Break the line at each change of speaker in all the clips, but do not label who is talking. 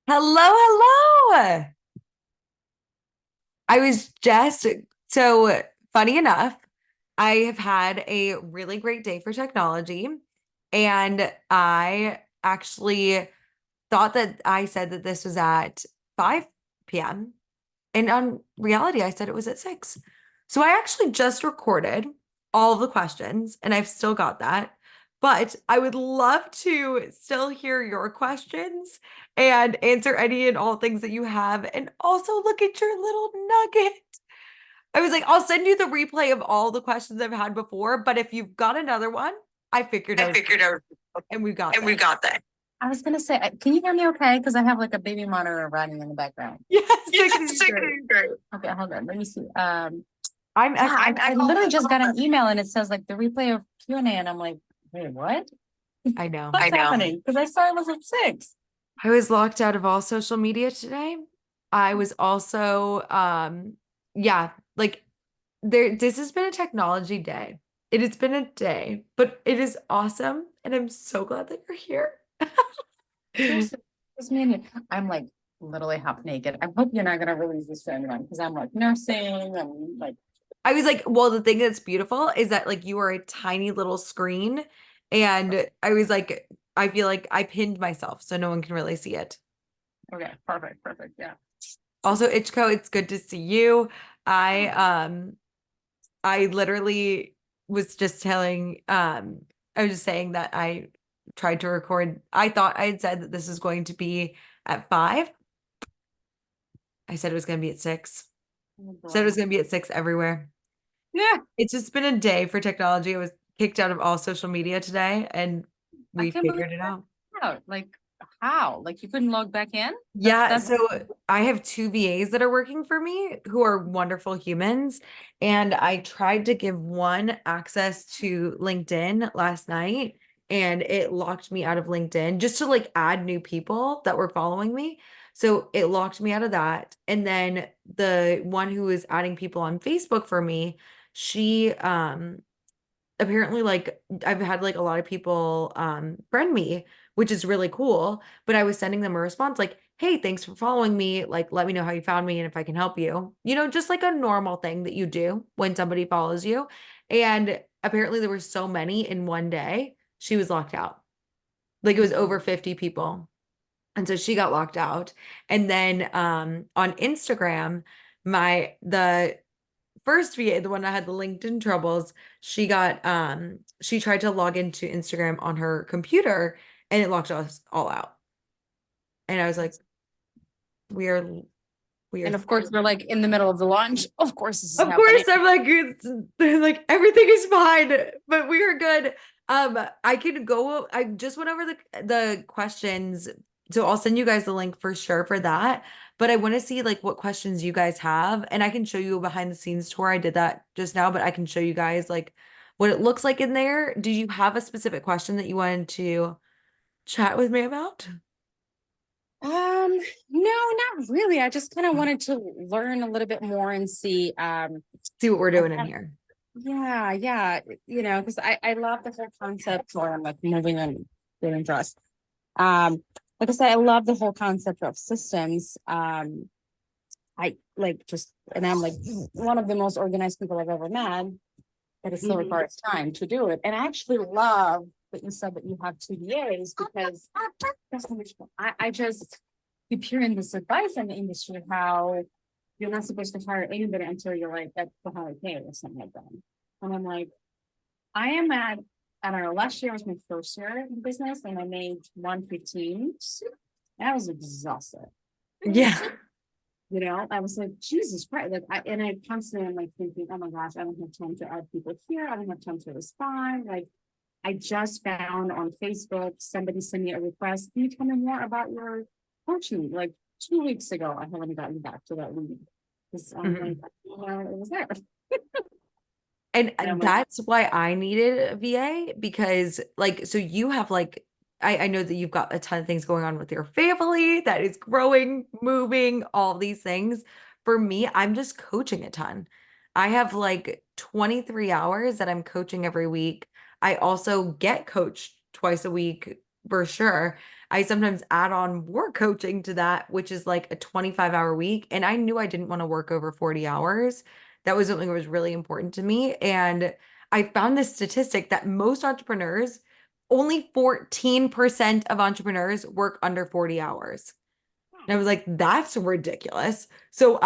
Hello, hello. I was just so funny enough, I have had a really great day for technology, and I actually thought that I said that this was at 5 p.m. And on reality, I said it was at 6. So I actually just recorded all of the questions, and I've still got that. But I would love to still hear your questions and answer any and all things that you have, and also look at your little nugget. I was like, I'll send you the replay of all the questions I've had before, but if you've got another one, I figured
I
out,
figured out,
and we got
and we
that.
got that. I was gonna say, can you hear me okay? Because I have like a baby monitor running in the background.
Yes, I can
Yes,
hear
I
you.
can hear you. Okay, hold on. Let me see.
I'm
Yeah,
actually,
I literally just got an email and it says like the replay of Q&A, and I'm like, wait, what?
I know.
What's happening? Because I saw it was at 6.
I was locked out of all social media today. I was also yeah, like this has been a technology day. It has been a day, but it is awesome and I'm so glad that you're here.
Seriously, it's me and you. I'm like literally half naked. I hope you're not gonna release this to anyone because I'm like nursing. I'm like,
I was like, well, the thing that's beautiful is that like you are a tiny little screen, and I was like, I feel like I pinned myself so no one can really see it.
okay, perfect, perfect. Yeah.
Also, Ichiko, it's good to see you. I I literally was just telling, I was just saying that I tried to record. I thought I had said that this was going to be at 5. I said it was going to be at 6.
Oh,
Said it was
boy.
going to be at 6 everywhere.
Yeah,
It's just been a day for technology. I was kicked out of all social media today and
I
we
can't believe
figured it
that
out.
out. Like how? Like you couldn't log back in?
Yeah,
That's
so I have 2 VAs that are working for me who are wonderful humans. And I tried to give one access to LinkedIn last night and it locked me out of LinkedIn just to like add new people that were following me. So it locked me out of that. And then the one who was adding people on Facebook for me, she apparently like I've had like a lot of people friend me, which is really cool, but I was sending them a response like, "Hey, thanks for following me. Like let me know how you found me and if I can help you." You know, just like a normal thing that you do when somebody follows you. And apparently there were so many in one day, she was locked out. Like it was over 50 people. And so she got locked out. And then on Instagram, the first VA, the one that had the LinkedIn troubles, she tried to log into Instagram on her computer and it locked us all out. And I was like, we are we are
and of course we're like in the middle of the launch. Of course this is
of course
happening.
I'm like they're like everything is fine, but we are good. I can go I just went over the questions. So I'll send you guys the link for sure for that. But I want to see like what questions you guys have. And I can show you a behind the scenes tour. I did that just now, but I can show you guys like what it looks like in there. Do you have a specific question that you wanted to chat with me about?
No, not really. I just kind of wanted to learn a little bit more and see
See what we're
I
doing in
have,
here.
yeah, yeah, because I love the whole concept for I'm like moving and doing trust. Like I said, I love the whole concept of systems. I like just and I'm like one of the most organized people I've ever met, but it still
Mhm.
requires time to do it. And I actually love that you said that you have 2 years because I just keep hearing this advice in the industry how you're not supposed to hire anybody until you're like at the higher pay or something like that. And I'm like, I am at I don't know, last year was my first year in business and I made 115. And I was exhausted.
Yeah.
I was like, Jesus Christ. I constantly am like thinking, oh my gosh, I don't have time to add people here. I don't have time to respond. Like, I just found on Facebook, somebody sent me a request. Can you tell me more about your coaching? Like 2 weeks ago, I haven't gotten back to that lead. Because I'm like,
Mhm.
it was there.
And
And I'm like,
that's why I needed a VA because like so you have like I know that you've got a ton of things going on with your family that is growing, moving, all these things. For me, I'm just coaching a ton. I have like 23 hours that I'm coaching every week. I also get coached twice a week for sure. I sometimes add on work coaching to that, which is like a 25-hour week. And I knew I didn't want to work over 40 hours. That was something that was really important to me. And I found this statistic that most entrepreneurs, only 14% of entrepreneurs work under 40 hours. And I was like, that's ridiculous. So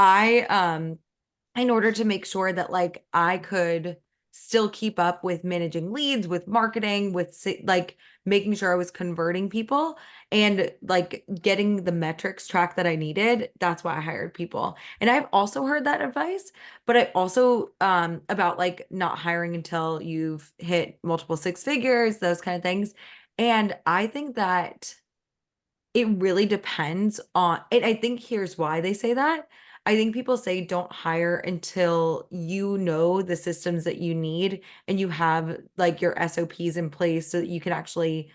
in order to make sure that like I could still keep up with managing leads, with marketing, with like making sure I was converting people and like getting the metrics track that I needed, that's why I hired people. And I've also heard that advice, but I also about like not hiring until you've hit multiple six figures, those kind of things. And I think that it really depends on, and I think here's why they say that. I think people say don't hire until you know the systems that you need and you have like your SOPs in place so that you can actually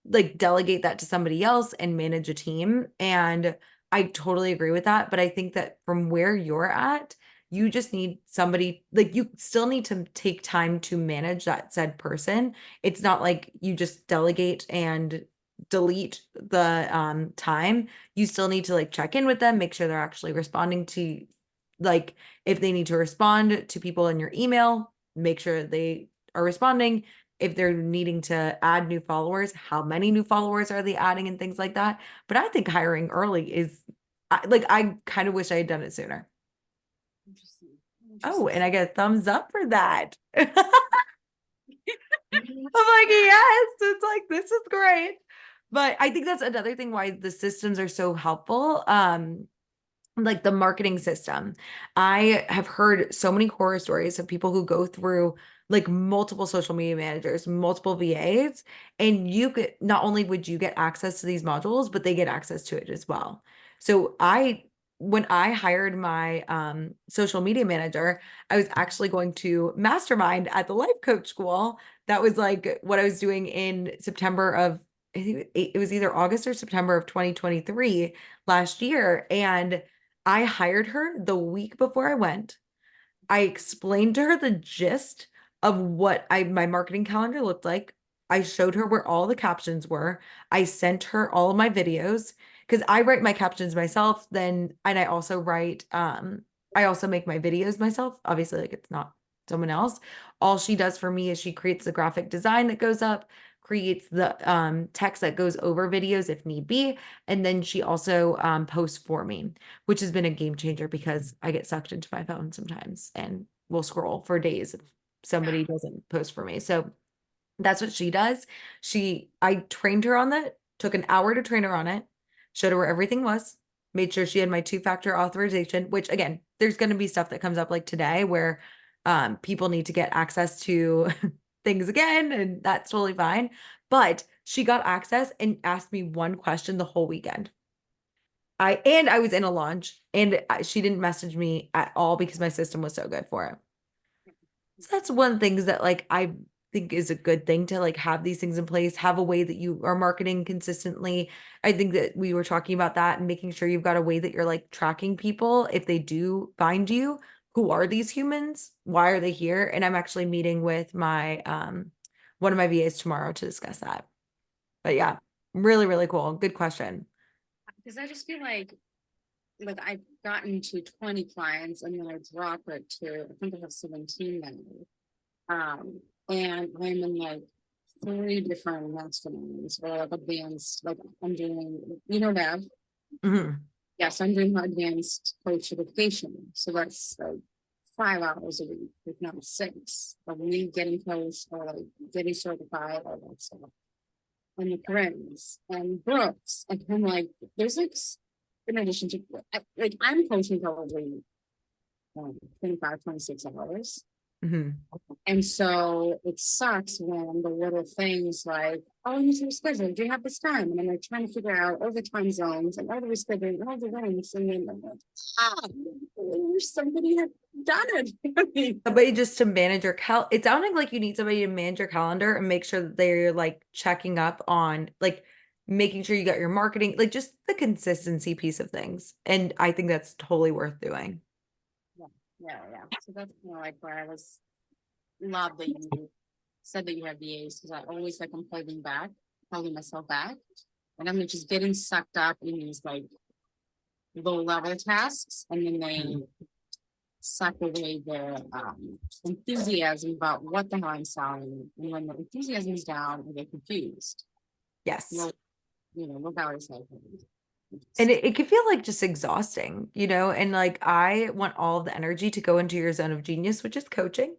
like delegate that to somebody else and manage a team. And I totally agree with that. But I think that from where you're at, you just need somebody, like you still need to take time to manage that said person. It's not like you just delegate and delete the time. You still need to like check in with them, make sure they're actually responding to, like if they need to respond to people in your email, make sure they are responding. If they're needing to add new followers, how many new followers are they adding and things like that. But I think hiring early is like, I kind of wish I had done it sooner.
Interesting.
Oh, and
Interesting.
I get a thumbs up for that. I'm like, yes, it's like, this is great. But I think that's another thing why the systems are so helpful. Like the marketing system. I have heard so many horror stories of people who go through like multiple social media managers, multiple VAs, and you could not only would you get access to these modules, but they get access to it as well. So when I hired my social media manager, I was actually going to mastermind at the life coach school. That was like what I was doing in September of, I think it was either August or September of 2023 last year. And I hired her the week before I went. I explained to her the gist of what my marketing calendar looked like. I showed her where all the captions were. I sent her all of my videos because I write my captions myself then, and I also make my videos myself. Obviously, like it's not someone else. All she does for me is she creates the graphic design that goes up, creates the text that goes over videos if need be, and then she also posts for me, which has been a game changer because I get sucked into my phone sometimes and will scroll for days if somebody doesn't post for me. So that's what she does. I trained her on that, took an hour to train her on it, showed her where everything was, made sure she had my two-factor authorization, which again, there's going to be stuff that comes up like today where people need to get access to things again, and that's totally fine. But she got access and asked me one question the whole weekend. I was in a launch and she didn't message me at all because my system was so good for it. So that's one of the things that like I think is a good thing to like have these things in place, have a way that you are marketing consistently. I think that we were talking about that and making sure you've got a way that you're like tracking people if they do find you. Who are these humans? Why are they here? And I'm actually meeting with my one of my VAs tomorrow to discuss that. But yeah, really, really cool. Good question.
Because I just feel like I've gotten to 20 clients and then I drop it to, I think I have 17 now. And I'm in like 3 different masterminds or like advanced, like I'm doing, Nev.
Mhm.
Yes, I'm doing my advanced coach certification. So that's like 5 hours a week, if not six, of me getting coached or like getting certified, all that stuff. And the friends and books. And I'm like, there's like, in addition to, like, I'm coaching probably 25, 26 hours.
Mhm.
And so it sucks when the little things like, oh, you should reschedule. Do you have this time? And I'm like trying to figure out all the time zones and all the rescheduling, all the things. And then I'm like, I wish somebody had done it.
Somebody just to manage your it's sounding like you need somebody to manage your calendar and make sure that they're like checking up on like making sure you got your marketing, like just the consistency piece of things. And I think that's totally worth doing.
Yeah, yeah, yeah. So that's kind of like where I was love that you said that you have VAs because I always like I'm holding back holding myself back. And I'm just getting sucked up in these like low level tasks, and then they suck away the enthusiasm about what the hell I'm selling. And when the enthusiasm is down, I get confused.
Yes.
Well, what balance I
And it can feel like just exhausting, and like I want all of the energy to go into your zone of genius, which is coaching,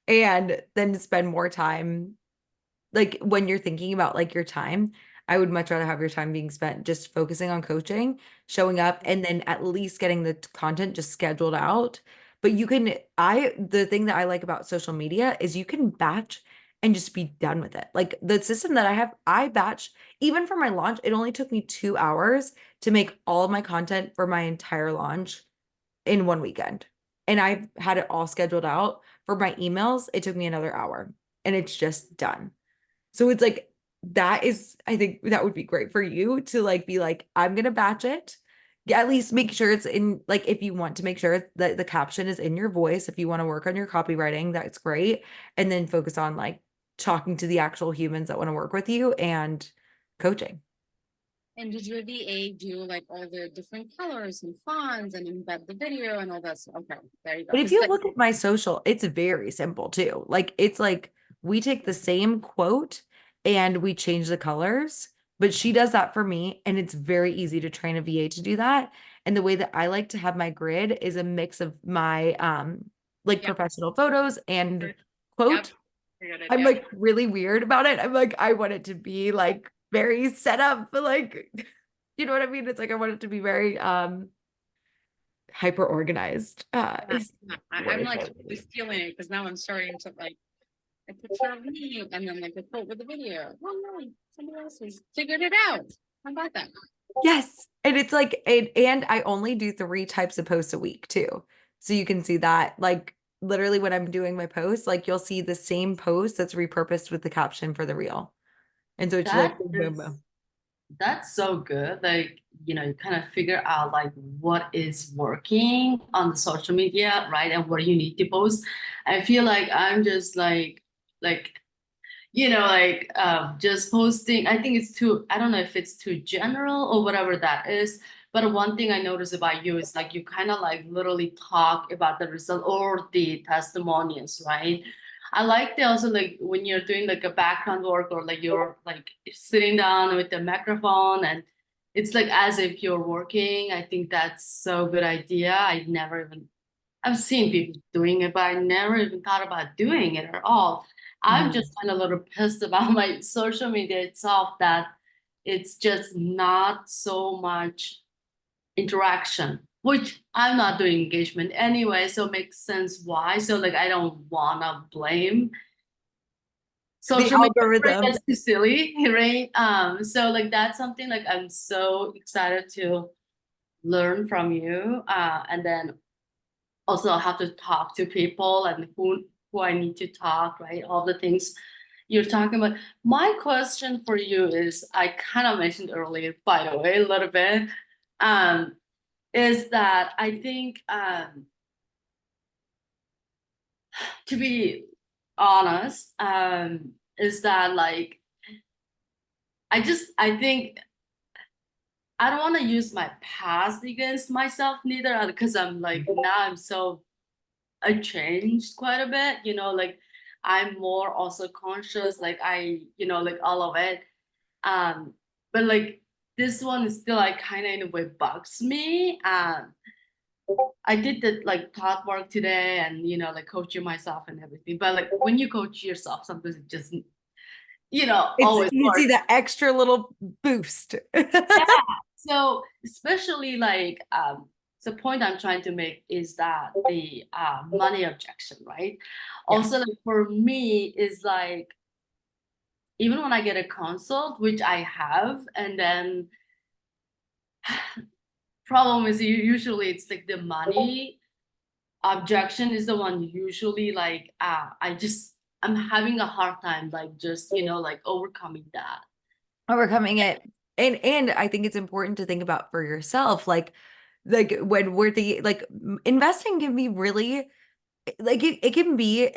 and then spend more time. Like when you're thinking about like your time, I would much rather have your time being spent just focusing on coaching, showing up, and then at least getting the content just scheduled out. But the thing that I like about social media is you can batch and just be done with it. Like the system that I have, I batch, even for my launch, it only took me 2 hours to make all of my content for my entire launch in one weekend. And I've had it all scheduled out. For my emails, it took me another hour and it's just done. So it's like I think that would be great for you to like be like, I'm gonna batch it. Yeah, at least make sure it's in, like, if you want to make sure that the caption is in your voice, if you want to work on your copywriting, that's great. And then focus on like talking to the actual humans that want to work with you and coaching.
And did your VA do like all the different colors and fonts and embed the video and all that stuff? Okay, there you go.
But if
'Cause,
you
like,
look at my social, it's very simple too. Like it's like we take the same quote and we change the colors, but she does that for me and it's very easy to train a VA to do that. And the way that I like to have my grid is a mix of my like
yeah,
professional photos and
yep,
quote.
I got it.
I'm
Yeah.
like really weird about it. I'm like I want it to be like very set up, but like you know what I mean? It's like I want it to be very hyper organized. Is the
I'm
word.
like totally stealing it because now I'm starting to like a picture of me and then like a quote with the video. Oh no, somebody else has figured it out. How about that?
Yes. And it's like, and I only do 3 types of posts a week too. So you can see that, like, literally when I'm doing my posts, like, you'll see the same post that's repurposed with the caption for the reel. And so it's just like,
That
boom, boom,
is
boom.
that's so good. Like, you kind of figure out like what is working on the social media, right? And what you need to post. I feel like I'm just like just posting. I think it's too, I don't know if it's too general or whatever that is. But one thing I notice about you is like you kind of like literally talk about the result or the testimonials, right? I like the also like when you're doing like a background work or like you're like sitting down with the microphone and it's like as if you're working. I think that's so good idea. I've seen people doing it, but I never even thought about doing it at all. I'm
Mhm.
just kind of a little pissed about my social media itself that it's just not so much interaction, which I'm not doing engagement anyway, so it makes sense why. So like I don't wanna blame
The
social media, right?
algorithm.
That's too silly, right? So like that's something like I'm so excited to learn from you. And then also I have to talk to people and who I need to talk, right? All the things you're talking about. My question for you is, I kind of mentioned earlier, by the way, a little bit, um, is that I think, to be honest, is that like, I think I don't want to use my past against myself neither, because I'm like, now I changed quite a bit, like I'm more also conscious, like like all of it. But like this one is still like kind of in a way bugs me. I did the like thought work today and like coaching myself and everything. But like when you coach yourself, sometimes it just
It's
always
you see
works.
the extra little boost.
Yeah. So especially like the point I'm trying to make is that the money objection, right?
Yeah.
Also, like for me, is like even when I get a consult, which I have, and then problem is usually it's like the money objection is the one usually like I'm having a hard time like just like overcoming that.
Overcoming it. And I think it's important to think about for yourself, like when we're investing can be really like it can be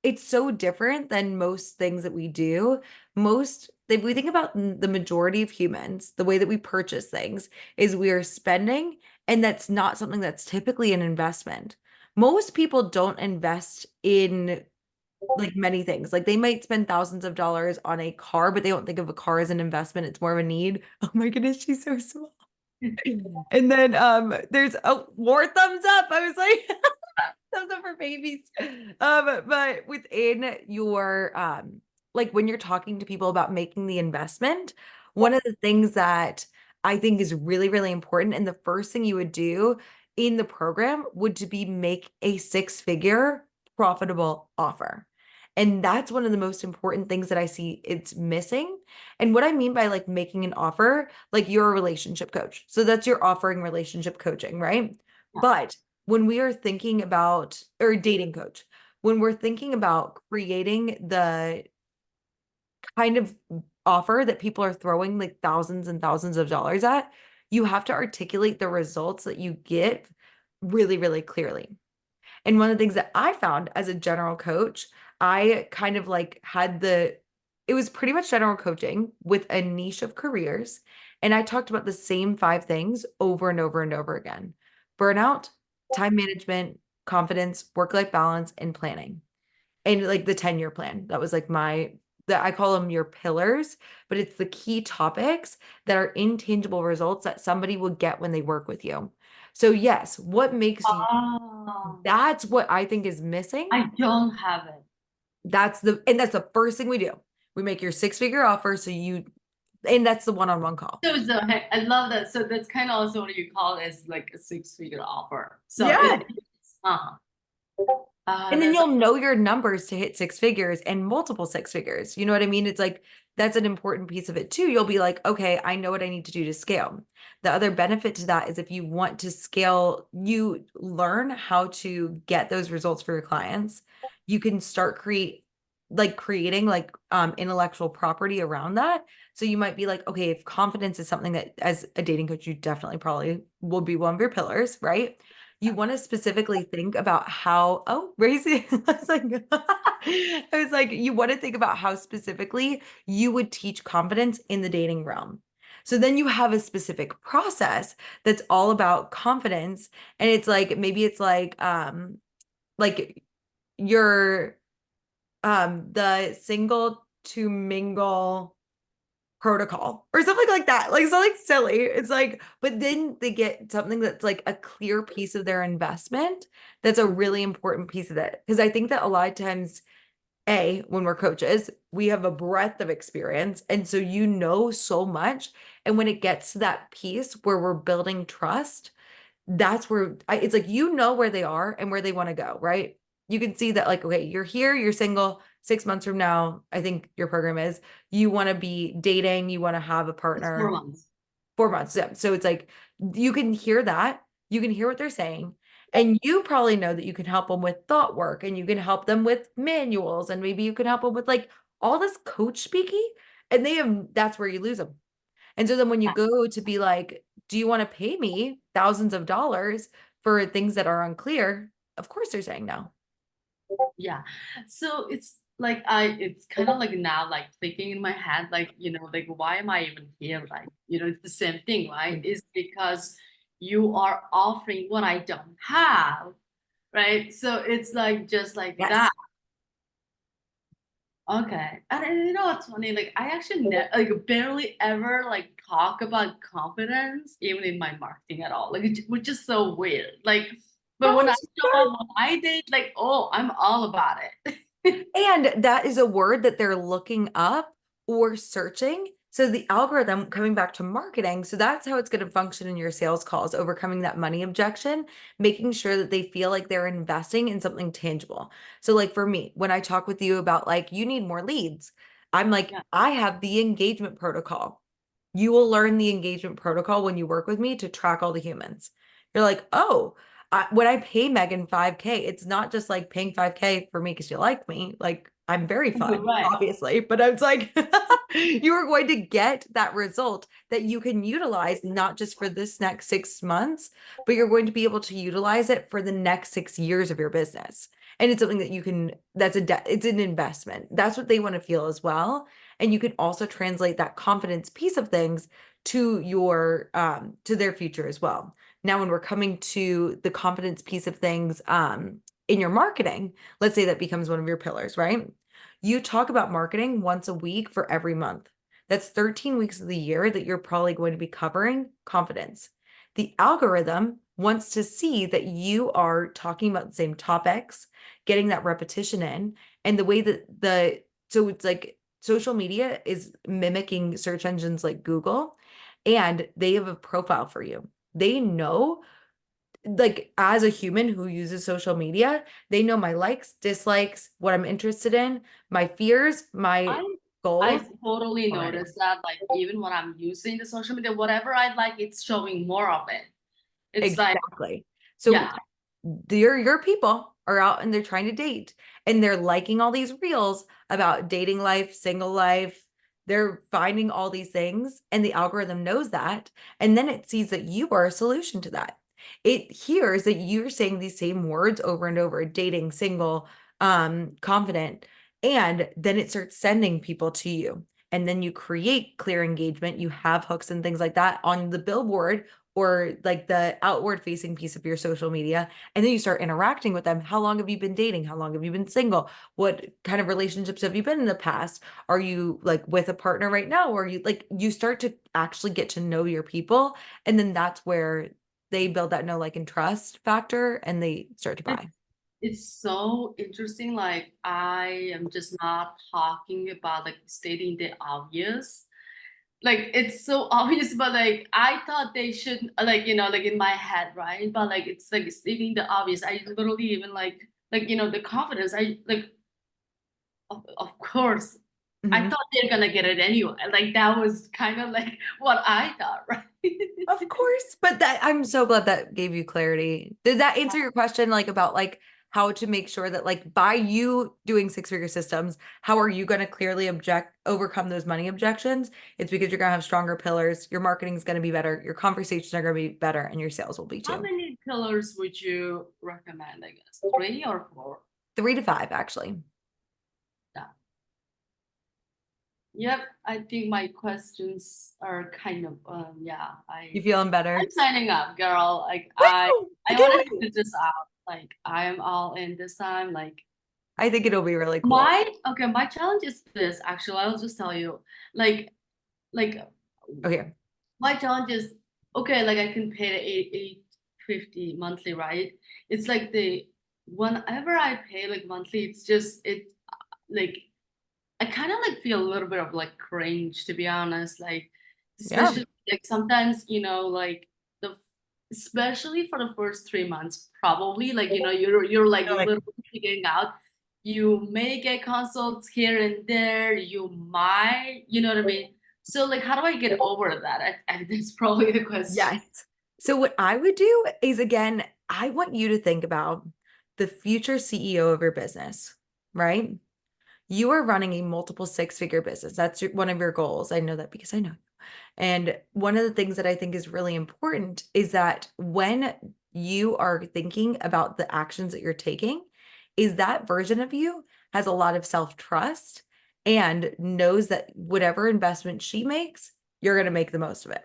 it's so different than most things that we do. Most, if we think about the majority of humans, the way that we purchase things is we are spending, and that's not something that's typically an investment. Most people don't invest in like many things. Like they might spend thousands of dollars on a car, but they don't think of a car as an investment. It's more of a need. Oh my goodness, she's so small. And then there's more thumbs up. I was like, thumbs up for babies. But within your like when you're talking to people about making the investment, one of the things that I think is really, really important, and the first thing you would do in the program would to be make a six-figure profitable offer. And that's one of the most important things that I see it's missing. And what I mean by like making an offer, like you're a relationship coach. So that's your offering relationship coaching, right?
Yeah.
But when we are thinking about, or dating coach, when we're thinking about creating the kind of offer that people are throwing like thousands and thousands of dollars at, you have to articulate the results that you get really, really clearly. And one of the things that I found as a general coach, I kind of like had it was pretty much general coaching with a niche of careers. And I talked about the same five things over and over and over again: burnout, time management, confidence, work-life balance, and planning. And like the 10-year plan. That was like that I call them your pillars, but it's the key topics that are intangible results that somebody will get when they work with you. So yes, what makes you,
Oh,
that's what I think is missing.
I don't have it.
That's the first thing we do. We make your six-figure offer. And that's the one-on-one call.
So heck, I love that. So that's kind of also what you call as like a six-figure offer. So
Yeah.
uh-huh.
And then
That's
you'll know your numbers to hit six figures and multiple six figures. You know what I mean? It's like that's an important piece of it too. You'll be like, okay, I know what I need to do to scale. The other benefit to that is if you want to scale, you learn how to get those results for your clients. You can start creating like intellectual property around that. So you might be like, okay, if confidence is something that as a dating coach, you definitely probably will be one of your pillars, right? You want to specifically think about how, oh, raising, I was like, you want to think about how specifically you would teach confidence in the dating realm. So then you have a specific process that's all about confidence. And it's like, maybe it's like your, the single to mingle protocol or something like that, like something silly. It's like, but then they get something that's like a clear piece of their investment. That's a really important piece of it. Because I think that a lot of times, when we're coaches, we have a breadth of experience. And so you know so much. And when it gets to that piece where we're building trust, that's where it's like, you know, where they are and where they want to go, right? You can see that, like, okay, you're here, you're single. 6 months from now, I think your program is, you want to be dating, you want to have a
it's
partner.
4 months.
4 months. Yeah. So it's like, you can hear that, you can hear what they're saying. And you probably know that you can help them with thought work, and you can help them with manuals, and maybe you can help them with like all this coach speaking. And that's where you lose them. And so then when you go to be like, do you want to pay me thousands of dollars for things that are unclear? Of course they're saying no.
Yeah. So it's like it's kind of like now like thinking in my head, like, like why am I even here? Like, it's the same thing, right? It's because you are offering what I don't have, right? So it's like just like
Yes.
that. Okay. And you know what's funny? Like I actually like barely ever like talk about confidence even in my marketing at all. Like which is so weird. Like, but when I show up on my date, like, oh, I'm all about it.
And that is a word that they're looking up or searching. So the algorithm, coming back to marketing, so that's how it's going to function in your sales calls, overcoming that money objection, making sure that they feel like they're investing in something tangible. So like for me, when I talk with you about like, you need more leads, I'm like,
Yeah.
I have the engagement protocol. You will learn the engagement protocol when you work with me to track all the humans. You're like, oh, when I pay Megan 5K, it's not just like paying 5K for me because you like me. Like I'm very fun,
Right.
obviously, but I was like, you are going to get that result that you can utilize not just for this next 6 months, but you're going to be able to utilize it for the next 6 years of your business. And it's something that you can, it's an investment. That's what they want to feel as well. And you can also translate that confidence piece of things to to their future as well. Now, when we're coming to the confidence piece of things, in your marketing, let's say that becomes one of your pillars, right? You talk about marketing once a week for every month. That's 13 weeks of the year that you're probably going to be covering confidence. The algorithm wants to see that you are talking about the same topics, getting that repetition in, and the way that so it's like social media is mimicking search engines like Google, and they have a profile for you. They know, like, as a human who uses social media, they know my likes, dislikes, what I'm interested in, my fears, my
I
goals.
totally
already.
noticed that, like, even when I'm using the social media, whatever I like, it's showing more of it. It's like,
Exactly. So
yeah,
your people are out and they're trying to date, and they're liking all these reels about dating life, single life. They're finding all these things, and the algorithm knows that. And then it sees that you are a solution to that. It hears that you're saying these same words over and over: dating, single, confident. And then it starts sending people to you. And then you create clear engagement. You have hooks and things like that on the billboard or like the outward facing piece of your social media. And then you start interacting with them. How long have you been dating? How long have you been single? What kind of relationships have you been in the past? Are you like with a partner right now? Or you start to actually get to know your people. And then that's where they build that know, like, and trust factor, and they start to buy.
it's so interesting. Like, I am just not talking about like stating the obvious. Like, it's so obvious, but like I thought they should, like, like in my head, right? But like it's like stating the obvious. I literally even like the confidence. I like, of course, I
Mhm.
thought they're gonna get it anyway. Like, that was kind of like what I thought, right?
Of course, but that I'm so glad that gave you clarity. Did that answer your question, like, about like how to make sure that, like, by you doing six-figure systems, how are you going to clearly overcome those money objections? It's because you're going to have stronger pillars, your marketing is going to be better, your conversations are going to be better, and your sales will be
How
too.
many pillars would you recommend? I guess 3 or 4.
3 to 5, actually.
Yeah. Yep, I think my questions are kind of yeah,
You feeling better?
I'm signing up, girl. Like,
Woo! I
I
can't
want to
wait.
figure this out. Like, I am all in this time. Like,
I think it'll be really cool.
my challenge is this. Actually, I'll just tell you. Like, like
Okay.
my challenge is, okay. Like, I can pay the 850 monthly, right? It's like whenever I pay like monthly, it's just like I kind of like feel a little bit of like cringe, to be honest. Like,
Yeah.
especially like sometimes, like the especially for the first 3 months, probably like you're like
You're like,
literally figuring out. You may get consults here and there. You might, you know what I mean. So like, how do I get over that? That's probably the question.
yes. So what I would do is, again, I want you to think about the future CEO of your business, right? You are running a multiple six-figure business. That's one of your goals. I know that because I know. And one of the things that I think is really important is that when you are thinking about the actions that you're taking, is that version of you has a lot of self-trust and knows that whatever investment she makes, you're going to make the most of it.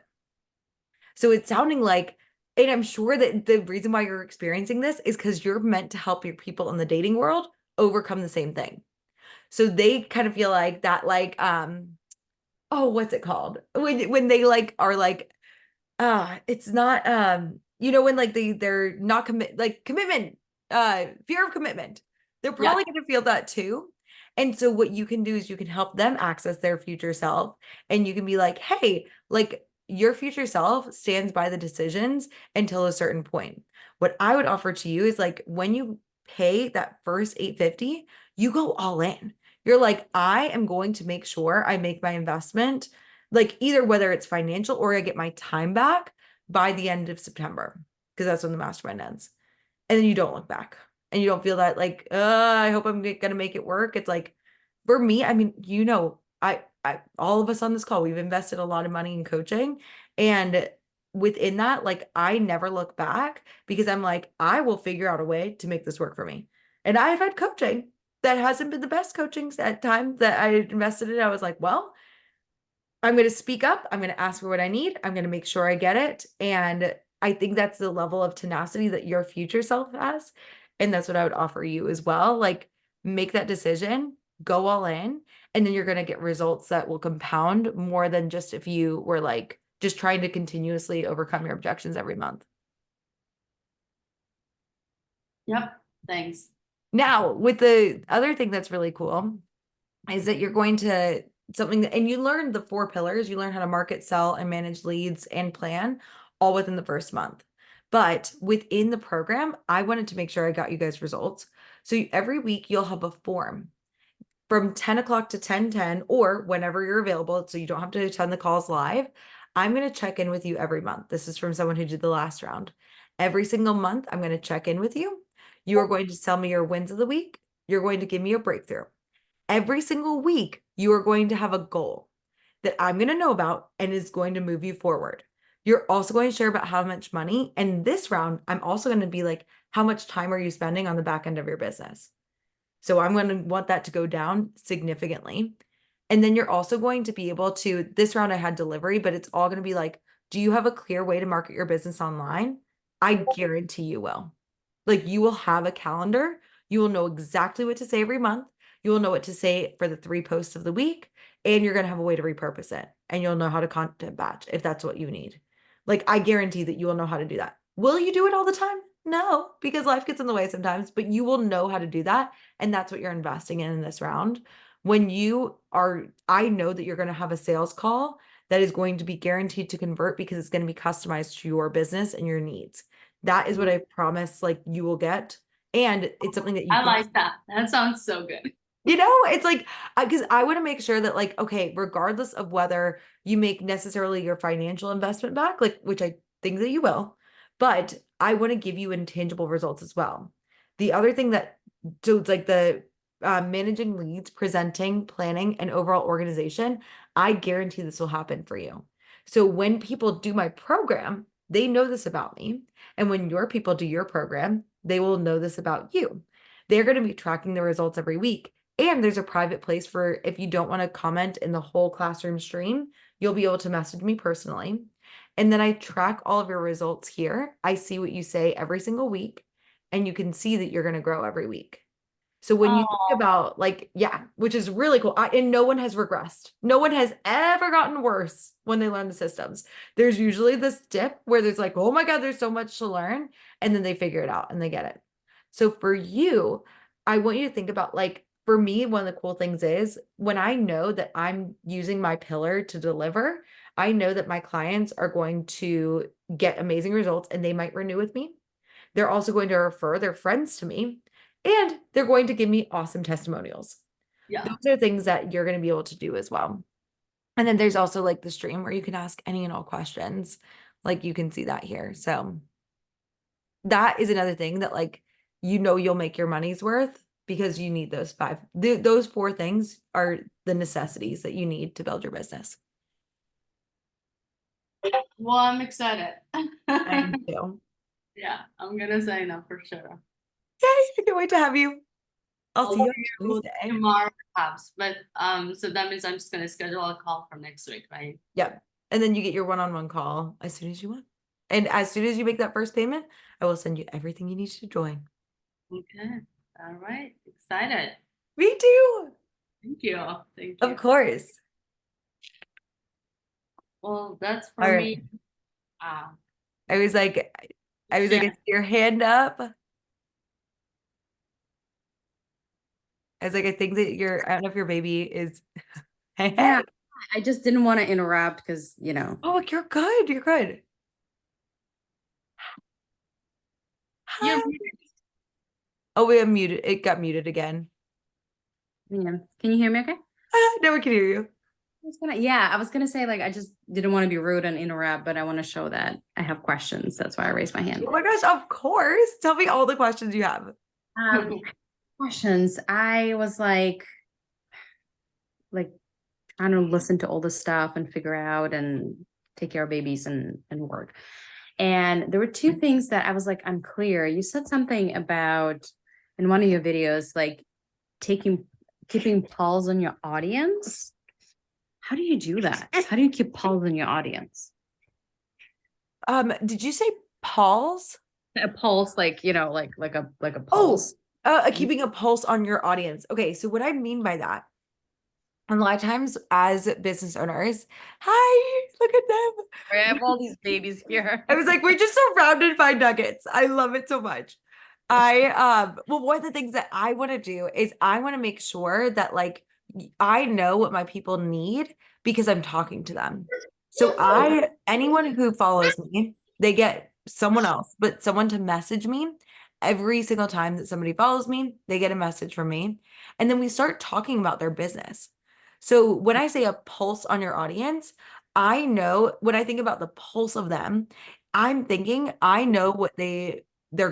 So it's sounding like, and I'm sure that the reason why you're experiencing this is because you're meant to help your people in the dating world overcome the same thing. So they kind of feel like that, like, oh, what's it called? When they like are like, it's not, when like they're not commitment, fear of commitment. They're
Yeah.
probably gonna feel that too. And so what you can do is you can help them access their future self, and you can be like, hey, like, your future self stands by the decisions until a certain point. What I would offer to you is, like, when you pay that first 850, you go all in. You're like, I am going to make sure I make my investment, like, either whether it's financial or I get my time back by the end of September, because that's when the mastermind ends. And then you don't look back, and you don't feel that, like, I hope I'm gonna make it work. It's like, for me, I mean, I all of us on this call, we've invested a lot of money in coaching, and within that, like, I never look back because I'm like, I will figure out a way to make this work for me. And I've had coaching that hasn't been the best coaching at times that I invested in. I was like, well, I'm going to speak up. I'm going to ask for what I need. I'm going to make sure I get it. And I think that's the level of tenacity that your future self has. And that's what I would offer you as well. Like, make that decision, go all in, and then you're going to get results that will compound more than just if you were like just trying to continuously overcome your objections every month.
Yep, thanks.
Now, with the other thing that's really cool is that you're going to and you learn the 4 pillars. You learn how to market, sell, and manage leads and plan all within the first month. But within the program, I wanted to make sure I got you guys results. So every week you'll have a form from 10 o'clock to 10:10 or whenever you're available. So you don't have to attend the calls live. I'm going to check in with you every month. This is from someone who did the last round. Every single month, I'm going to check in with you. You are going to tell me your wins of the week. You're going to give me a breakthrough. Every single week, you are going to have a goal that I'm going to know about and is going to move you forward. You're also going to share about how much money. And this round, I'm also going to be like, how much time are you spending on the back end of your business? So I'm going to want that to go down significantly. And then you're also going to be able to, this round I had delivery, but it's all going to be like, do you have a clear way to market your business online? I guarantee you will. Like, you will have a calendar. You will know exactly what to say every month. You will know what to say for the 3 posts of the week, and you're going to have a way to repurpose it. And you'll know how to content batch if that's what you need. Like, I guarantee that you will know how to do that. Will you do it all the time? No, because life gets in the way sometimes, but you will know how to do that. And that's what you're investing in this round. When you are, I know that you're going to have a sales call that is going to be guaranteed to convert because it's going to be customized to your business and your needs. That is what I promise, like, you will get. And it's something that you
I
can,
like that. That sounds so good.
it's like, because I want to make sure that, like, okay, regardless of whether you make necessarily your financial investment back, like, which I think that you will, but I want to give you intangible results as well. The other thing that, so it's like the managing leads, presenting, planning, and overall organization, I guarantee this will happen for you. So when people do my program, they know this about me. And when your people do your program, they will know this about you. They're going to be tracking the results every week. And there's a private place for if you don't want to comment in the whole classroom stream, you'll be able to message me personally. And then I track all of your results here. I see what you say every single week, and you can see that you're going to grow every week. So when you think about, like, yeah, which is really cool. And no one has regressed. No one has ever gotten worse when they learn the systems. There's usually this dip where there's like, oh my God, there's so much to learn. And then they figure it out and they get it. So for you, I want you to think about, like, for me, one of the cool things is when I know that I'm using my pillar to deliver, I know that my clients are going to get amazing results and they might renew with me. They're also going to refer their friends to me, and they're going to give me awesome testimonials.
Yeah.
Those are things that you're going to be able to do as well. And then there's also like the stream where you can ask any and all questions. Like, you can see that here. So that is another thing that, like, you'll make your money's worth because you need those 5. Those 4 things are the necessities that you need to build your business.
Well, I'm excited.
Thank you.
Yeah, I'm gonna sign up for sure.
Yay, I can't wait to have you. I'll see you on
you
Tuesday.
tomorrow perhaps, but so that means I'm just gonna schedule a call for next week, right?
Yep. And then you get your one-on-one call as soon as you want. And as soon as you make that first payment, I will send you everything you need to join.
Okay, all right, excited.
Me too.
Thank you, thank
Of
you.
course.
Well, that's for
All
me.
right. I was like, I
Yeah.
see your hand up. I was like, I think that I don't know if your baby is. Hey,
Yeah,
hey.
I just didn't want to interrupt because, you know.
Oh, you're good. You're good.
You're
Hi. Oh, we unmuted. It got muted again.
Yeah. Can you hear me okay?
Now we can hear you.
I was gonna say, like, I just didn't want to be rude and interrupt, but I want to show that I have questions. That's why I raised my hand.
Oh my gosh, of course. Tell me all the questions you have.
Questions. I was like trying to listen to all this stuff and figure out and take care of babies and work. And there were 2 things that I was like unclear. You said something about in one of your videos, like keeping polls on your audience. How do you do that? How do you keep polls on your audience?
Did you say Paul's?
A pulse, like, like a
Oh,
pulse.
keeping a pulse on your audience. Okay, so what I mean by that, and a lot of times as business owners, hi, look at them.
I have all these babies here.
I was like, we're just surrounded by nuggets. I love it so much. Well, one of the things that I want to do is I want to make sure that like I know what my people need because I'm talking to them. So anyone who follows me, they get someone else, but someone to message me every single time that somebody follows me, they get a message from me. And then we start talking about their business. So when I say a pulse on your audience, I know when I think about the pulse of them, I'm thinking I know what their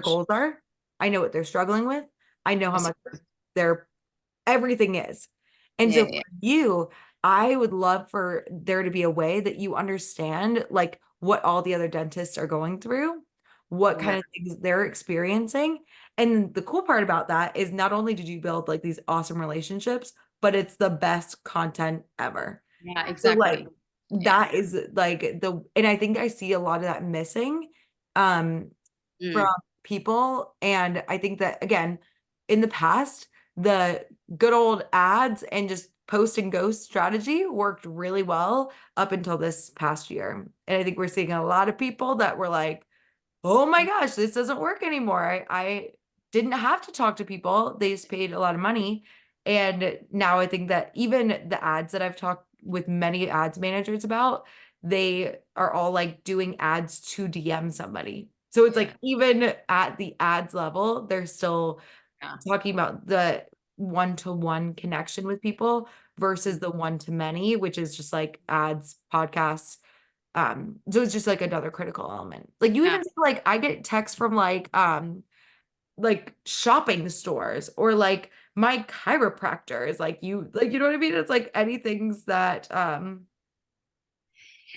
goals are. I know what they're struggling with. I know how much their everything is. And so
Yeah,
for you, I would love for there to be a way that you understand like what all the other dentists are going through, what kind of things they're experiencing. And the cool part about that is not only did you build like these awesome relationships, but it's the best content ever.
yeah,
So like
exactly.
that is like and I think I see a lot of that missing from
Mm,
people. And I think that again, in the past, the good old ads and just post and ghost strategy worked really well up until this past year. And I think we're seeing a lot of people that were like, oh my gosh, this doesn't work anymore. I didn't have to talk to people. They just paid a lot of money. And now I think that even the ads that I've talked with many ads managers about, they are all like doing ads to DM somebody. So it's like even at the ads level, they're still
yeah.
talking about the one-to-one connection with people versus the one-to-many, which is just like ads, podcasts, so it's just like another critical element. Like you
Yeah.
even see, like I get texts from like shopping stores or like my chiropractor is like you know what I mean? It's like anything's that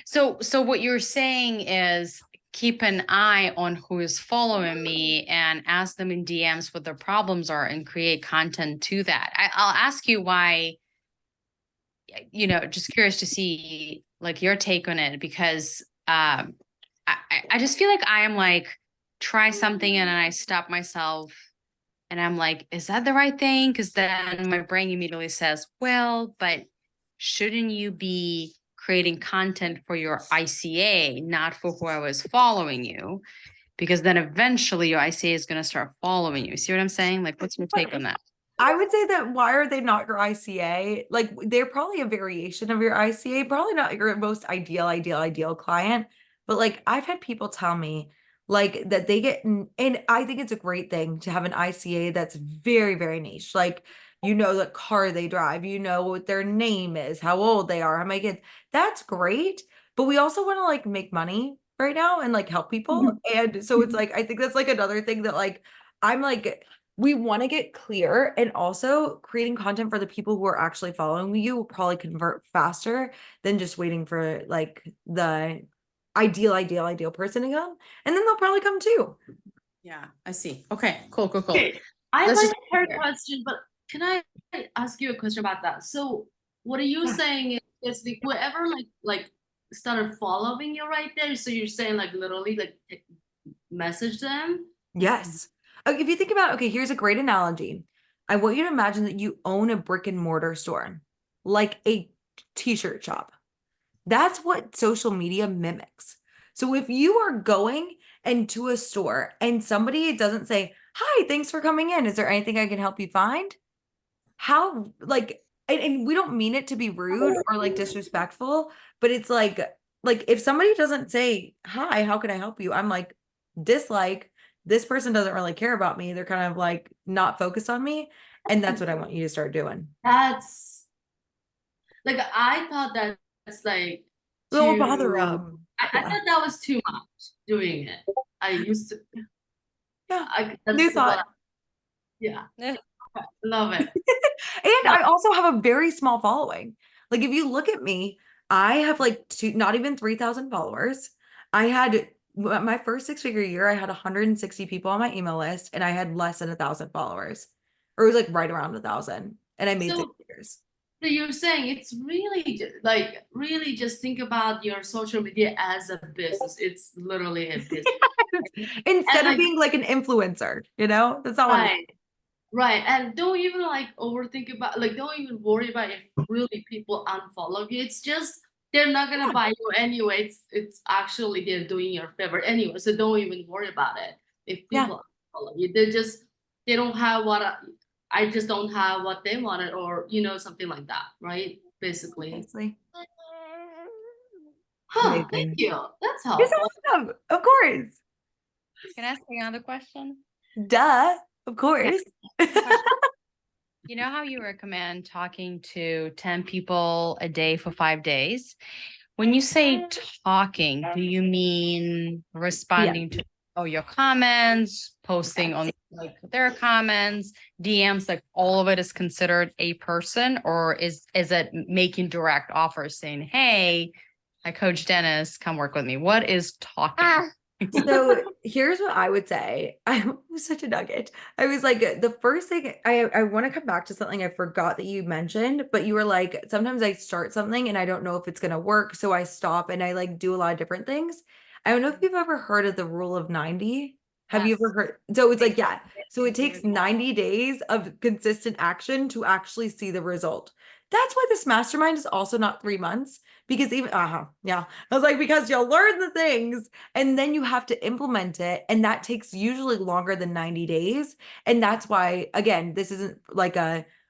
So what you're saying is keep an eye on who is following me and ask them in DMs what their problems are and create content to that. I'll ask you why, just curious to see like your take on it because I just feel like I am like try something and then I stop myself and I'm like, is that the right thing? Because then my brain immediately says, well, but shouldn't you be creating content for your ICA, not for who I was following you? Because then eventually your ICA is going to start following you. See what I'm saying? Like, what's your take on that?
I would say that why are they not your ICA? Like they're probably a variation of your ICA, probably not your most ideal client. But like I've had people tell me like that they get and I think it's a great thing to have an ICA that's very, very niche. Like you know the car they drive, you know what their name is, how old they are, how many kids. That's great. But we also want to like make money right now and like help people. And so it's like I think that's like another thing that like I'm like we want to get clear and also creating content for the people who are actually following you will probably convert faster than just waiting for like the ideal person to come. And then they'll probably come too.
Yeah, I see. Okay, cool.
I
Let's
like
just
her
here.
question, but can I ask you a question about that? So what are you
Yeah.
saying is basically whoever like started following you right there? So you're saying like literally like message them?
Yes. If you think about, okay, here's a great analogy. I want you to imagine that you own a brick and mortar store, like a t-shirt shop. That's what social media mimics. So if you are going into a store and somebody doesn't say, hi, thanks for coming in. Is there anything I can help you find? How like and we don't mean it to be rude or like disrespectful, but it's like if somebody doesn't say, hi, how can I help you? I'm like, dislike, this person doesn't really care about me. They're kind of like not focused on me. And that's what I want you to start doing.
That's like I thought that's like
Don't
too
bother them.
I
Yeah.
thought that was too much doing it. I used to
Yeah.
that's
New
what
thought.
yeah.
Yeah.
Love it.
And I also have a very small following. Like if you look at me, I have like not even 3,000 followers. I had my first 6-figure year, I had 160 people on my email list and I had less than 1,000 followers, or it was like right around 1,000, and I made
So-
6 figures.
So you're saying it's really like really just think about your social media as a business. It's literally a business.
Instead of
like-
being like an influencer, that's not what it is.
Right. Right. And don't even like overthink about like don't even worry about if really people unfollow you. It's just they're not gonna buy you anyway. It's actually they're doing you a favor anyway. So don't even worry about it. If
Yeah.
people unfollow you, they don't have what I just don't have what they wanted or something like that, right? Basically.
Seriously.
Huh,
Amazing.
thank you. That's
You're
helpful.
so welcome. Of course.
Can I ask you another question?
Duh. Of course.
You know how you recommend talking to 10 people a day for 5 days? When you say talking, do you mean responding to your comments, posting on like their comments, DMs, like all of it is considered a person, or is it making direct offers saying, hey, I coach Dennis, come work with me? What is talking?
So here's what I would say. I was such a nugget. I was like, the first thing I want to come back to something I forgot that you mentioned, but you were like, sometimes I start something and I don't know if it's gonna work. So I stop and I like do a lot of different things. I don't know if you've ever heard of the rule of 90. Have you ever
Yes.
heard? So it's like, yeah. So it takes 90 days of consistent action to actually see the result. That's why this mastermind is also not 3 months, because even yeah. I was like, because you'll learn the things and then you have to implement it, and that takes usually longer than 90 days. And that's why, again, this isn't like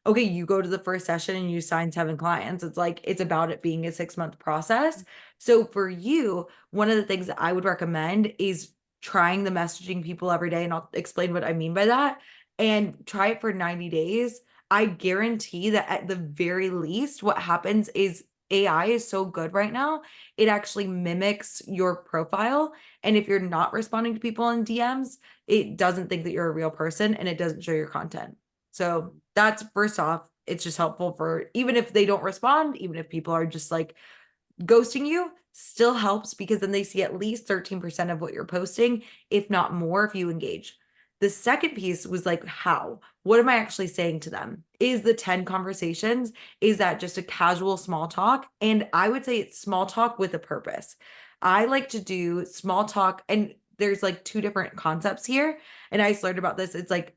okay, you go to the first session and you sign 7 clients. It's like, it's about it being a 6-month process. So for you, one of the things that I would recommend is trying the messaging people every day, and I'll explain what I mean by that, and try it for 90 days. I guarantee that at the very least, what happens is AI is so good right now, it actually mimics your profile. And if you're not responding to people in DMs, it doesn't think that you're a real person and it doesn't show your content. So that's first off, it's just helpful for even if they don't respond, even if people are just like ghosting you, still helps because then they see at least 13% of what you're posting, if not more, if you engage. The second piece was like, how? What am I actually saying to them? Is the 10 conversations, is that just a casual small talk? And I would say it's small talk with a purpose. I like to do small talk, and there's like 2 different concepts here. And I just learned about this. It's like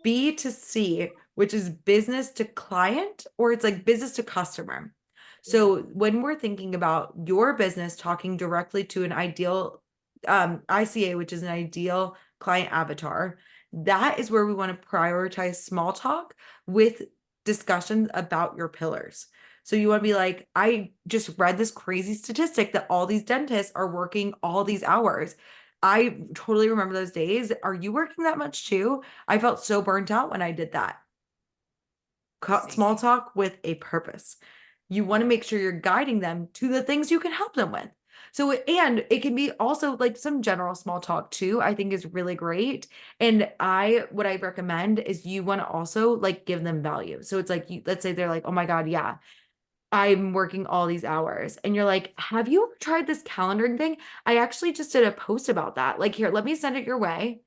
B to C, which is business to client, or it's like business to customer. So when we're thinking about your business talking directly to an ideal ICA, which is an ideal client avatar, that is where we want to prioritize small talk with discussions about your pillars. So you want to be like, I just read this crazy statistic that all these dentists are working all these hours. I totally remember those days. Are you working that much too? I felt so burnt out when I did that. Small talk with a purpose. You want to make sure you're guiding them to the things you can help them with. So, and it can be also like some general small talk too, I think is really great. And what I recommend is you want to also like give them value. So it's like, let's say they're like, oh my God, yeah, I'm working all these hours. And you're like, have you ever tried this calendaring thing? I actually just did a post about that. Like, here, let me send it your way.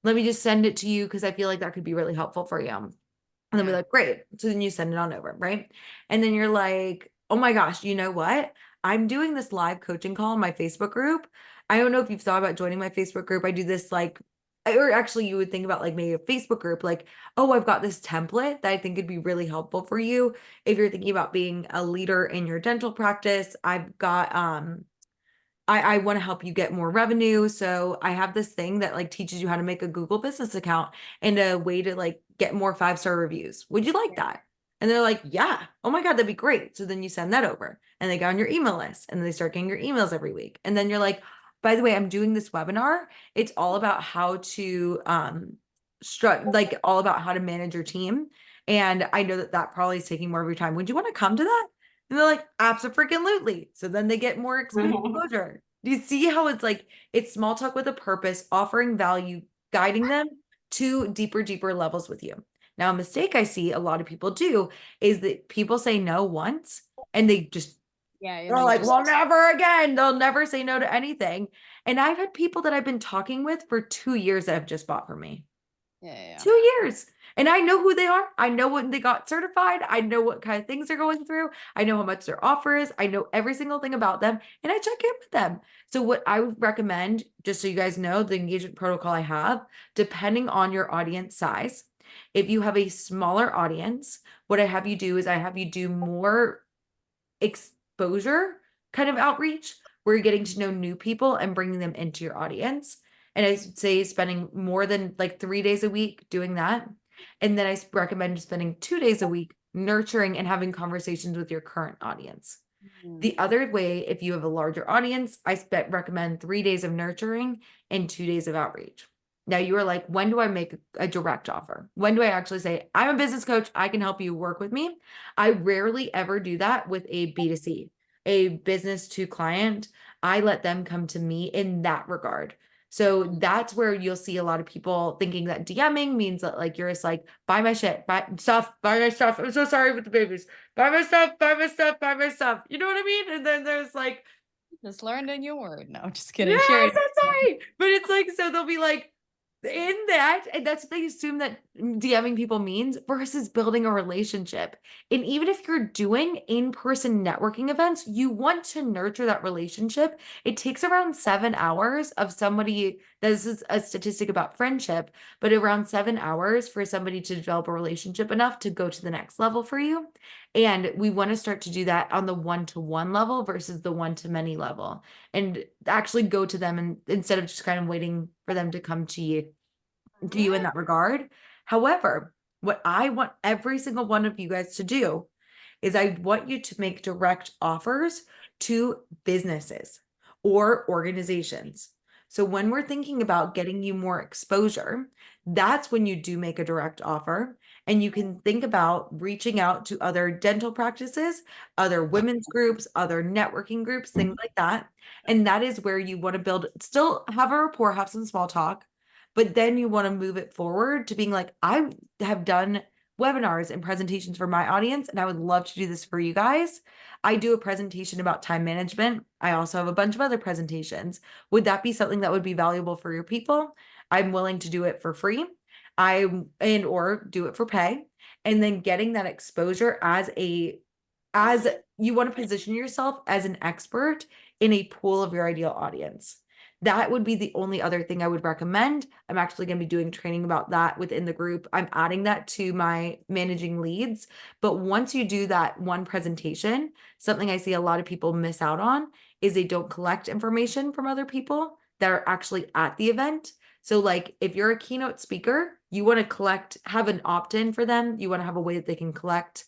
Let me just send it to you because I feel like that could be really helpful for you. And then we're like, great. So then you send it on over, right? And then you're like, oh my gosh, you know what? I'm doing this live coaching call in my Facebook group. I don't know if you've thought about joining my Facebook group. I do this like, or actually you would think about like maybe a Facebook group, like, oh, I've got this template that I think could be really helpful for you. If you're thinking about being a leader in your dental practice, I've got, I want to help you get more revenue. So I have this thing that like teaches you how to make a Google business account and a way to like get more 5-star reviews. Would you like that? And they're like, yeah, oh my God, that'd be great. So then you send that over and they go on your email list and they start getting your emails every week. And then you're like, by the way, I'm doing this webinar. It's all about how to, like all about how to manage your team. And I know that probably is taking more of your time. Would you want to come to that? And they're like, absolutely. So then they get more exposure. Do you see how it's like, it's small talk with a purpose, offering value, guiding them to deeper levels with you. Now, a mistake I see a lot of people do is that people say no once and they just, they're like, well, never again. They'll never say no to anything. And I've had people that I've been talking with for 2 years that have just bought from me.
Yeah.
2 years. And I know who they are. I know when they got certified. I know what kind of things they're going through. I know how much their offer is. I know every single thing about them. And I check in with them. So what I would recommend, just so you guys know, the engagement protocol I have, depending on your audience size, if you have a smaller audience, what I have you do is I have you do more exposure kind of outreach where you're getting to know new people and bringing them into your audience. And I say spending more than like 3 days a week doing that. And then recommend spending 2 days a week nurturing and having conversations with your current audience. The other way, if you have a larger audience, I recommend 3 days of nurturing and 2 days of outreach. Now you are like, when do I make a direct offer? When do I actually say, I'm a business coach, I can help you work with me? I rarely ever do that with a B2C, a business to client. I let them come to me in that regard. So that's where you'll see a lot of people thinking that DMing means that like you're just like, buy my shit, buy stuff, buy my stuff. I'm so sorry with the babies. Buy my stuff, buy my stuff, buy my stuff. You know what I mean? And then there's like,
Just learned a new word. No, just
yeah,
kidding.
I'm
Sherry.
so sorry. But it's like, so they'll be like, in that, and that's what they assume that DMing people means versus building a relationship. And even if you're doing in-person networking events, you want to nurture that relationship. It takes around 7 hours of somebody, this is a statistic about friendship, but around 7 hours for somebody to develop a relationship enough to go to the next level for you. And we want to start to do that on the one-to-one level versus the one-to-many level, and actually go to them and instead of just kind of waiting for them to come to you in that regard. However, what I want every single one of you guys to do is I want you to make direct offers to businesses or organizations. So when we're thinking about getting you more exposure, that's when you do make a direct offer. And you can think about reaching out to other dental practices, other women's groups, other networking groups, things like that. And that is where you want to build, still have a rapport, have some small talk, but then you want to move it forward to being like, I have done webinars and presentations for my audience, and I would love to do this for you guys. I do a presentation about time management. I also have a bunch of other presentations. Would that be something that would be valuable for your people? I'm willing to do it for free. Or do it for pay. And then getting that exposure as you want to position yourself as an expert in a pool of your ideal audience. That would be the only other thing I would recommend. I'm actually going to be doing training about that within the group. I'm adding that to my managing leads. But once you do that one presentation, something I see a lot of people miss out on is they don't collect information from other people that are actually at the event. So like if you're a keynote speaker, you want to have an opt-in for them. You want to have a way that they can collect,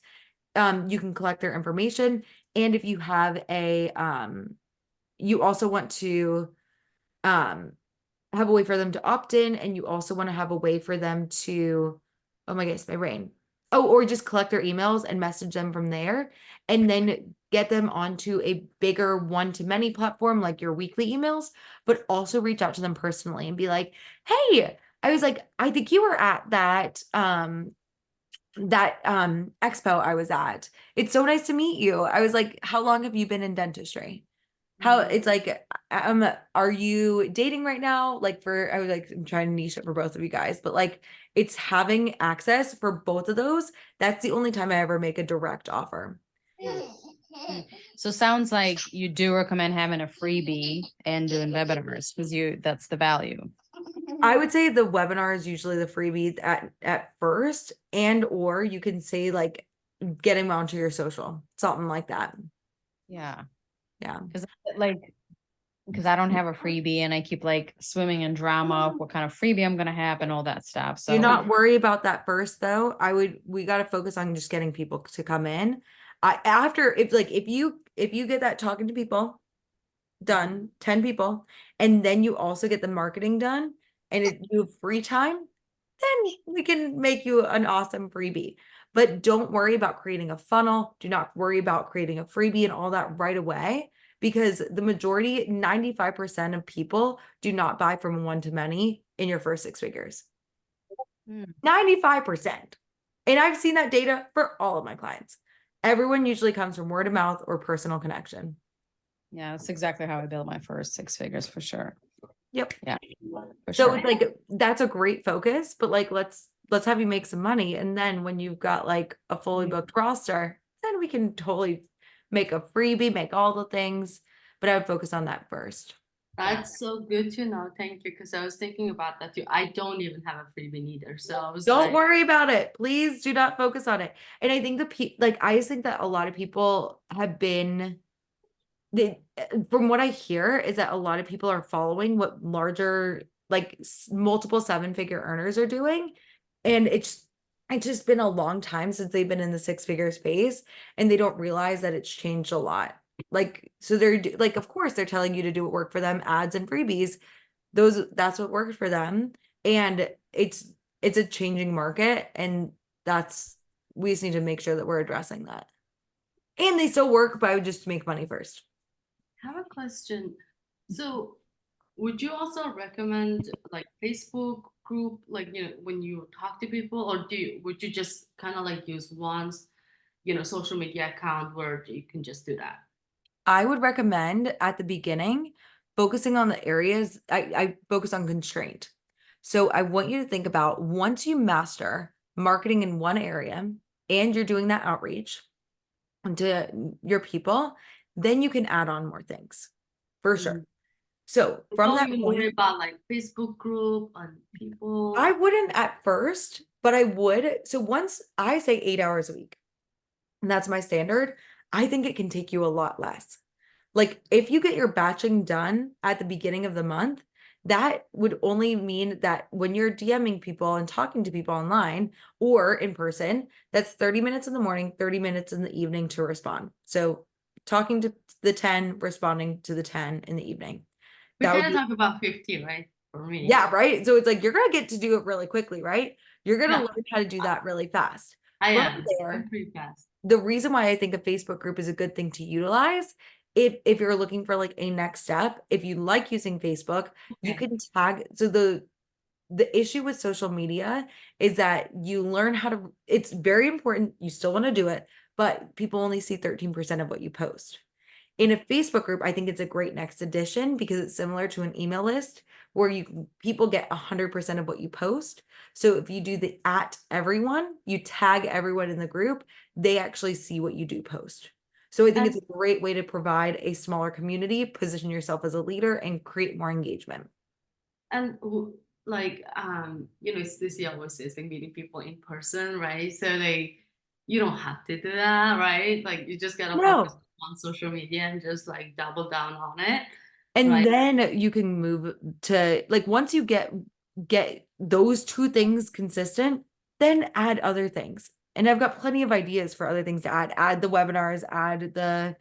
you can collect their information. And if you have you also want to have a way for them to opt in, and you also want to have a way for them to, oh my goodness, my brain. Oh, or just collect their emails and message them from there, and then get them onto a bigger one-to-many platform like your weekly emails, but also reach out to them personally and be like, hey, I was like, I think you were at that expo I was at. It's so nice to meet you. I was like, how long have you been in dentistry? How it's like, are you dating right now? Like I was like, I'm trying to niche it for both of you guys, but like it's having access for both of those. That's the only time I ever make a direct offer.
So sounds like you do recommend having a freebie and doing webinars because that's the value.
I would say the webinar is usually the freebie at first, and or you can say like getting them onto your social, something like that.
Yeah.
Yeah.
Because I don't have a freebie and I keep like swimming in drama of what kind of freebie I'm gonna have and all that stuff. So
Do not worry about that first though. We got to focus on just getting people to come in. If you get that talking to people done, 10 people, and then you also get the marketing done and you have free time, then we can make you an awesome freebie. But don't worry about creating a funnel. Do not worry about creating a freebie and all that right away, because the majority, 95% of people do not buy from one to many in your first 6 figures. 95%. And I've seen that data for all of my clients. Everyone usually comes from word of mouth or personal connection.
yeah, that's exactly how I built my first 6 figures for sure.
Yep.
For
So
sure.
it's like that's a great focus, but like let's have you make some money. And then when you've got like a fully booked roster, then we can totally make a freebie, make all the things. But I would focus on that first.
That's so good to know. Thank you. Because I was thinking about that too. I don't even have a freebie either. So I was
Don't
like,
worry about it. Please do not focus on it. And I think like I just think that a lot of people have been from what I hear is that a lot of people are following what larger like multiple seven-figure earners are doing. And it's just been a long time since they've been in the six-figure space and they don't realize that it's changed a lot. Like so like of course they're telling you to do what worked for them, ads and freebies. That's what worked for them. And it's a changing market and we just need to make sure that we're addressing that. And they still work, but I would just make money first.
I have a question. So would you also recommend like Facebook group, like, when you talk to people, or would you just kind of like use one, social media account where you can just do that?
I would recommend at the beginning focusing on the areas I focus on constraint. So I want you to think about once you master marketing in one area and you're doing that outreach to your people, then you can add on more things for sure. So from
Don't
that
even
point,
worry about like Facebook group and people.
I wouldn't at first, but I would. So once I say 8 hours a week, and that's my standard, I think it can take you a lot less. Like if you get your batching done at the beginning of the month, that would only mean that when you're DMing people and talking to people online or in person, that's 30 minutes in the morning, 30 minutes in the evening to respond. So talking to the 10, responding to the 10 in the evening.
We
That would
kind of
be,
talk about 50, right? For me.
yeah, right. So it's like you're gonna get to do it really quickly, right? You're gonna
Yeah.
learn how to do that really fast.
I
From
am.
there,
I'm pretty fast.
the reason why I think a Facebook group is a good thing to utilize if you're looking for like a next step, if you like using Facebook, you
Okay.
can tag. So the issue with social media is that you learn how to, it's very important. You still want to do it, but people only see 13% of what you post. In a Facebook group, I think it's a great next addition because it's similar to an email list where people get 100% of what you post. So if you do the at everyone, you tag everyone in the group, they actually see what you do post. So I think it's a great way to provide a smaller community, position yourself as a leader, and create more engagement.
And like, Stacy always says like meeting people in person, right? So you don't have to do that, right? Like you just gotta focus
No.
on social media and just like double down on it.
And
Right.
then you can move to like once you get those two things consistent, then add other things. And I've got plenty of ideas for other things to add. Add the webinars, add the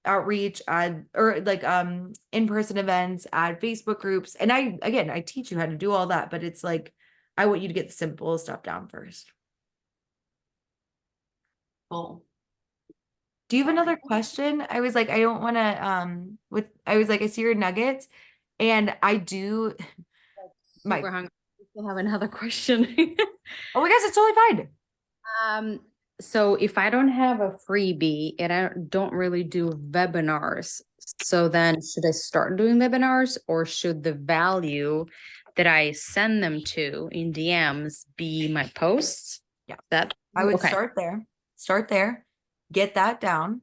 outreach, add or like in-person events, add Facebook groups. And I teach you how to do all that, but it's like I want you to get the simple stuff down first.
Cool.
Do you have another question? I was like, I don't want to I was like, I see your nuggets and I do my
Super hungry. I still have another question.
oh my gosh, it's totally fine.
So if I don't have a freebie and I don't really do webinars, so then should I start doing webinars or should the value that I send them to in DMs be my posts?
Yeah.
That
I would
okay.
start there, get that down,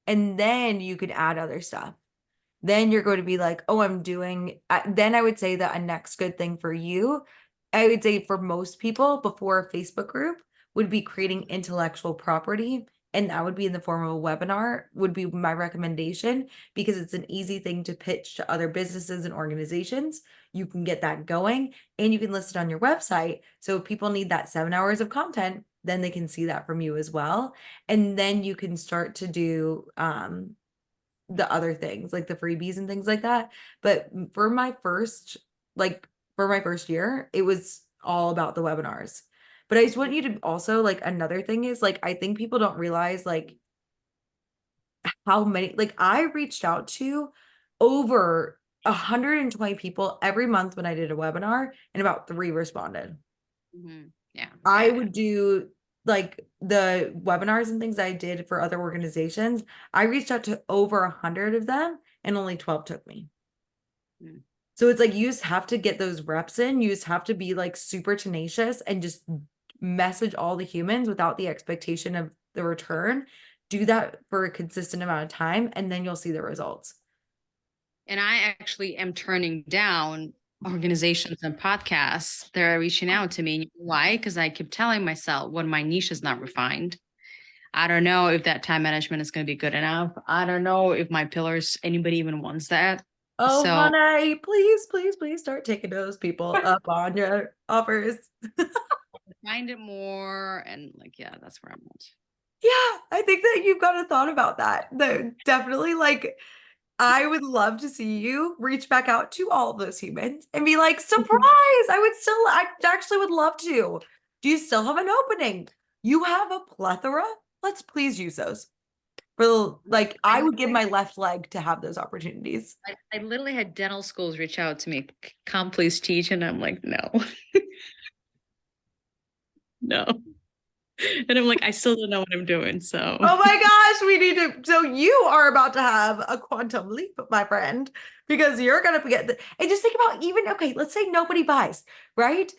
and then you could add other stuff. Then you're going to be like, oh, then I would say that a next good thing for you, I would say for most people before a Facebook group would be creating intellectual property. And that would be in the form of a webinar, would be my recommendation because it's an easy thing to pitch to other businesses and organizations. You can get that going and you can list it on your website. So if people need that 7 hours of content, then they can see that from you as well. And then you can start to do the other things like the freebies and things like that. But for my first year, it was all about the webinars. But I just want you to also like another thing is like I think people don't realize like how many like I reached out to over 120 people every month when I did a webinar and about 3 responded.
Yeah.
I would do like the webinars and things I did for other organizations. I reached out to over 100 of them and only 12 took me. So it's like you just have to get those reps in. You just have to be like super tenacious and just message all the humans without the expectation of the return. Do that for a consistent amount of time, and then you'll see the results.
And I actually am turning down organizations and podcasts that are reaching out to me. Why? Because I keep telling myself when my niche is not refined. I don't know if that time management is going to be good enough. I don't know if my pillars, anybody even wants that.
Oh,
So-
honey, please, please, please start taking those people up on your offers.
Find it more. And like, yeah, that's where I'm at.
Yeah, I think that you've got a thought about that. Though definitely, like, I would love to see you reach back out to all of those humans and be like, surprise! I actually would love to. Do you still have an opening? You have a plethora. Let's please use those. For like, I would give my left leg to have those opportunities.
I literally had dental schools reach out to me, come please teach. And I'm like, no. No. And I'm like, I still don't know what I'm doing. So
Oh my gosh, we need to. So you are about to have a quantum leap, my friend, because you're gonna get and just think about even okay, let's say nobody buys, right?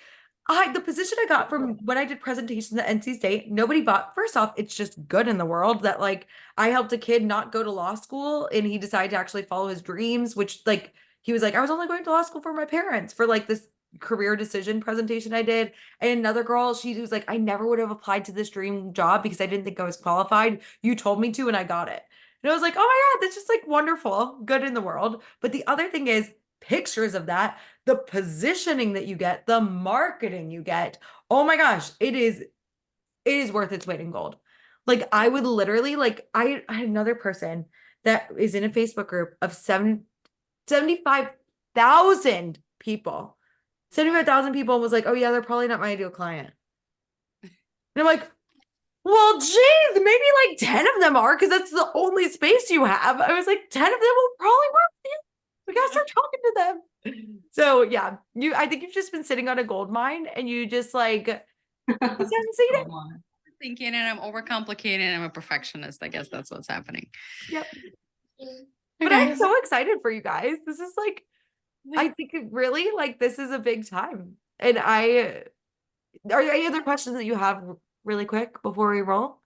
The position I got from when I did presentations at NC State, nobody bought. First off, it's just good in the world that like I helped a kid not go to law school and he decided to actually follow his dreams, which like he was like, I was only going to law school for my parents for like this career decision presentation I did. And another girl, she was like, I never would have applied to this dream job because I didn't think I was qualified. You told me to, and I got it. And I was like, oh my God, that's just like wonderful, good in the world. But the other thing is pictures of that, the positioning that you get, the marketing you get. Oh my gosh, it is worth its weight in gold. Like I would literally like I had another person that is in a Facebook group of 75,000 people. 75,000 people and was like, oh yeah, they're probably not my ideal client. And I'm like, well, geez, maybe like 10 of them are because that's the only space you have. I was like, 10 of them will probably work for you. We gotta start talking to them. So yeah, I think you've just been sitting on a gold mine and you just like you haven't seen it.
thinking and I'm overcomplicating and I'm a perfectionist. I guess that's what's happening.
Yep. But I'm so excited for you guys. This is like, I think it really like this is a big time. And are there any other questions that you have really quick before we roll?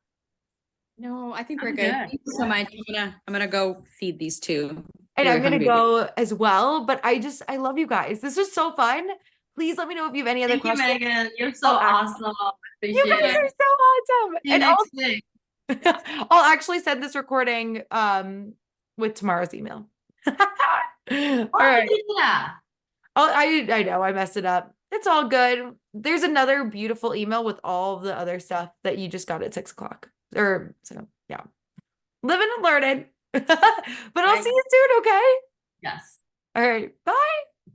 No, I think we're
I'm
good.
good.
Thank you so much. I'm gonna go feed these two.
And
They're
I'm gonna
hungry.
go as well, but I love you guys. This was so fun. Please let me know if you have any other
Thank you,
questions.
Megan. You're so
Oh,
awesome.
You
Appreciate
guys are
it.
so awesome.
See you
And
next week.
I'll actually send this recording with tomorrow's email. All
Why
right.
did you do that?
Oh, I know I messed it up. It's all good. There's another beautiful email with all of the other stuff that you just got at 6:00. Or so yeah. Living and learning. But I'll see you soon, okay?
Yes.
All right. Bye.